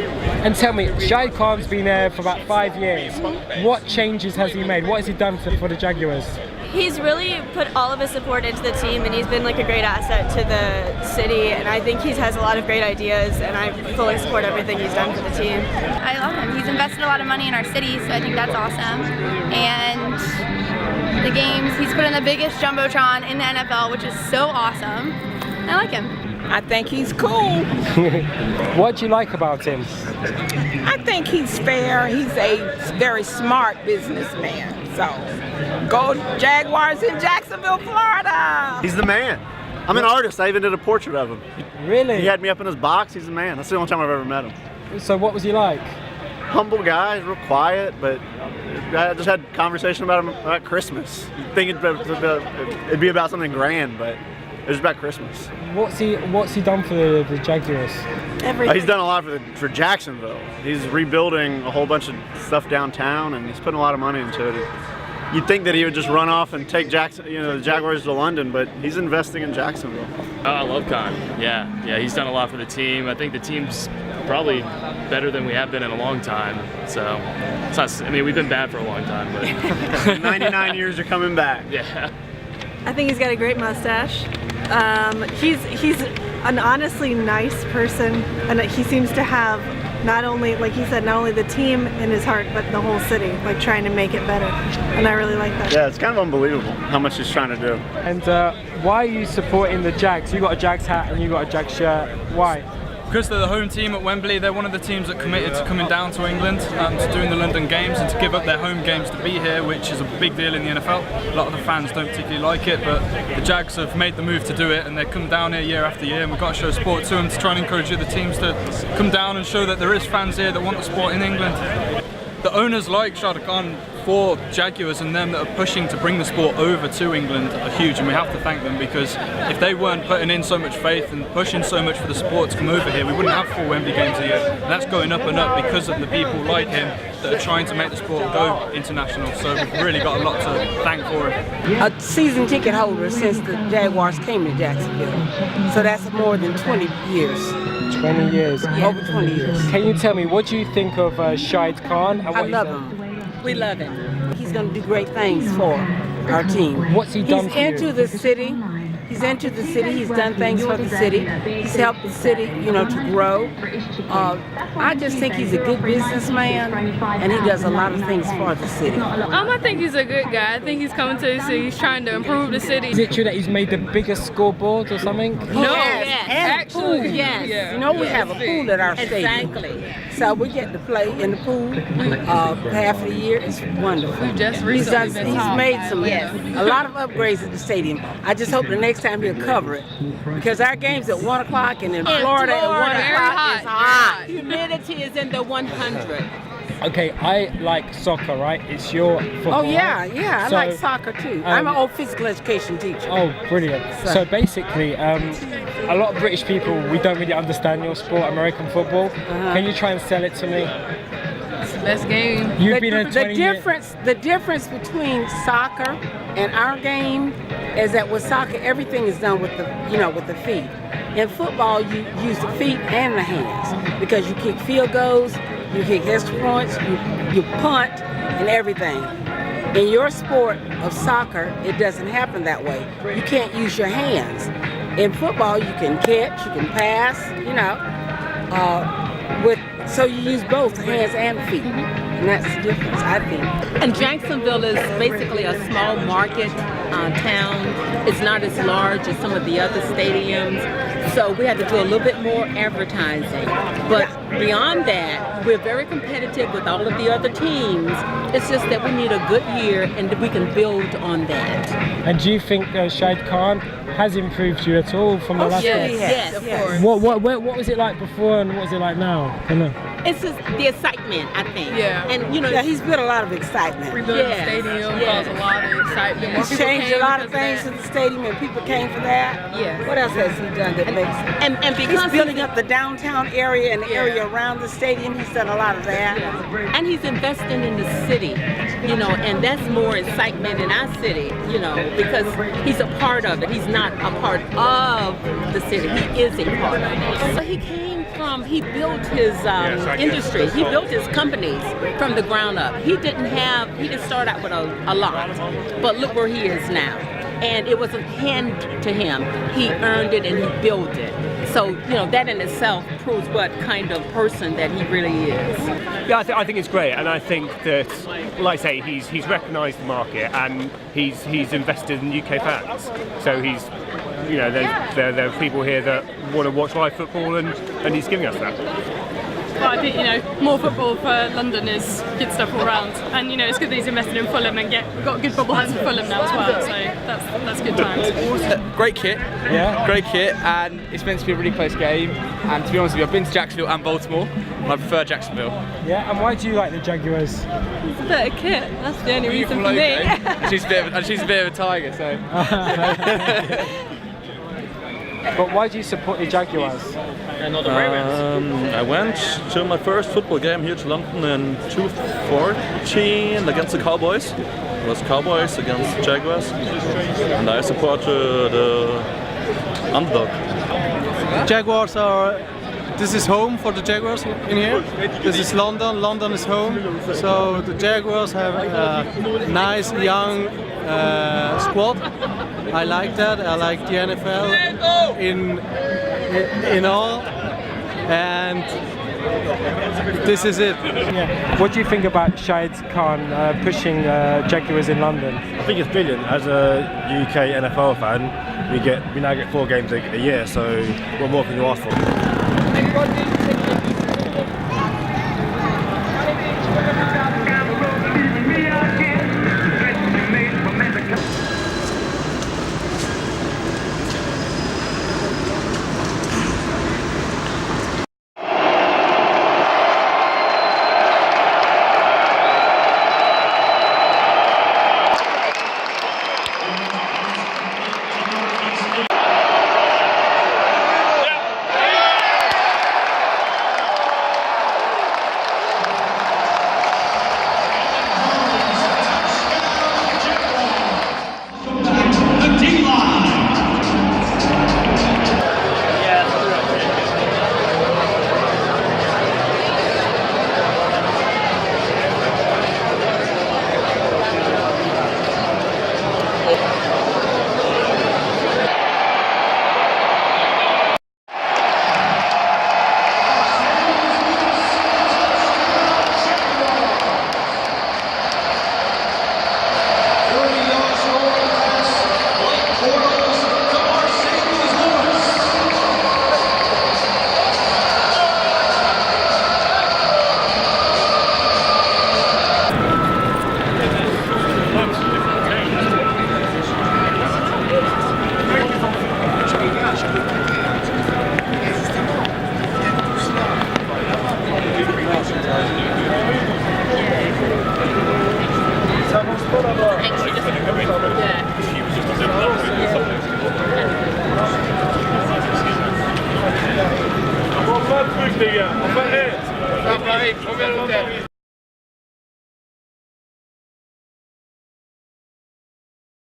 And tell me, Shahid Khan's been there for about 5 years. What changes has he made? What has he done for the Jaguars? He's really put all of his support into the team, and he's been like a great asset to the city, and I think he has a lot of great ideas, and I fully support everything he's done for the team. I love him. He's invested a lot of money in our city, so I think that's awesome. And the games, he's put in the biggest Jumbotron in the NFL, which is so awesome. I like him. I think he's cool. What do you like about him? I think he's fair. He's a very smart businessman. So, go Jaguars in Jacksonville, Florida. He's the man. I'm an artist. I even did a portrait of him. Really? He had me up in his box. He's the man. That's the only time I've ever met him. So what was he like? Humble guy, real quiet, but I just had a conversation about him about Christmas. You'd think it'd be about something grand, but it was about Christmas. What's he done for the Jaguars? Everything. He's done a lot for Jacksonville. He's rebuilding a whole bunch of stuff downtown, and he's putting a lot of money into it. You'd think that he would just run off and take the Jaguars to London, but he's investing in Jacksonville. Oh, I love Khan. Yeah, he's done a lot for the team. I think the team's probably better than we have been in a long time. So, it's not, I mean, we've been bad for a long time, but 99 years are coming back. Yeah. I think he's got a great mustache. He's an honestly nice person, and he seems to have not only, like he said, not only the team in his heart, but the whole city, like trying to make it better. And I really like that. Yeah, it's kind of unbelievable how much he's trying to do. And why are you supporting the Jags? You got a Jags hat and you got a Jags shirt. Why? Because they're the home team at Wembley. They're one of the teams that committed to coming down to England to doing the London games and to give up their home games to be here, which is a big deal in the NFL. A lot of the fans don't particularly like it, but the Jags have made the move to do it, and they come down here year after year, and we've got to show support to them to try and encourage other teams to come down and show that there is fans here that want the sport in England. The owners like Shahid Khan for Jaguars and them that are pushing to bring the sport over to England are huge, and we have to thank them, because if they weren't putting in so much faith and pushing so much for the sport to come over here, we wouldn't have 4 Wembley games a year. And that's going up and up because of the people like him that are trying to make the sport go international. So we've really got a lot to thank for him. A season ticket holder since the Jaguars came to Jacksonville. So that's more than 20 years. 20 years. Yeah. Over 20 years. Can you tell me, what do you think of Shahid Khan? And I love him. We love him. He's going to do great things for our team. What's he done He's for you? into the city. He's into the city. He's done things for the city. He's helped the city, to grow. I just think he's a good businessman, and he does a lot of things for the city. I think he's a good guy. I think he's coming to the city. He's trying to improve the city. Is it true that he's made the biggest scoreboard or something? No, Yes. actually, Yes. yeah. We have a pool at our stadium. Exactly. So we get to play in the pool half of the year. It's wonderful. We just He's recently been talking made about a lot of upgrades at the stadium. I just hope the next time he'll cover it, because our game's at 1 o'clock, and in Florida at 1 very o'clock hot. is hot. Humidity is in the 100. Okay, I like soccer, right? It's your football. Oh yeah, right? I So, like soccer too. I'm an old physical education teacher. Oh, brilliant. So basically, a lot of British people, we don't really understand your sport, American football. Can you try and sell it to me? It's the best game. You've been in 20 The difference between soccer and our game is that with soccer, everything is done with the feet. In football, you use the feet and the hands, because you kick field goals, you kick extra points, you punt, and everything. In your sport of soccer, it doesn't happen that way. You can't use your hands. In football, you can catch, you can pass, so you use both hands and feet. And that's the difference, I think. And Jacksonville is basically a small market town. It's not as large as some of the other stadiums. So we had to do a little bit more advertising. But beyond that, we're very competitive with all of the other teams. It's just that we need a good year, and we can build on that. And do you think Shahid Khan has improved you at all from the last Yes, of course. What was it like before and what is it like now? I don't know. It's just the excitement, I think. Yeah. And you know, Yeah, he's built a lot of excitement. Rebuilding Yes, the stadium yes. caused a lot of excitement. More He's people changed came a lot of because things that. to the stadium, and people came for that. Yes. What else has he done that makes? And He's because building up the downtown area and the area around the stadium. He's done a lot of that. and he's investing in the city, you know, and that's more excitement in our city, you know, because he's a part of it. He's not a part of the city. He is a part of it. So he built his industry. He built his companies from the ground up. He didn't start out with a lot, but look where he is now. And it wasn't handed to him. He earned it and he built it. So, you know, that in itself proves what kind of person that he really is. Yeah, I think it's great, and I think that, like I say, he's recognised the market and he's invested in UK fans. So he's, you know, there are people here that want to watch live football, and he's giving us that. Well, I think, you know, more football for London is good stuff all round, and you know it's good that he's invested in Fulham and we've got good football hands for Fulham now as well. So that's good times. Great kit, great kit, and it's meant to be a really close game. And to be honest with you, I've been to Jacksonville and Baltimore, and I prefer Jacksonville. Yeah, and why do you like the Jaguars? It's a better kit. That's the only reason for me. And she's a bit of a tiger, so. But why do you support the Jaguars? I went to my first football game here to London in 2014 against the Cowboys. It was Cowboys against Jaguars, and I support the underdog. Jaguars are. This is home for the Jaguars in here. This is London. London is home. So the Jaguars have a nice young squad. I like that. I like the NFL in all, and this is it. Yeah. What do you think about Shahid Khan pushing Jaguars in London? I think it's brilliant. As a UK NFL fan, we now get 4 games a year. So what more can you ask for? Ja,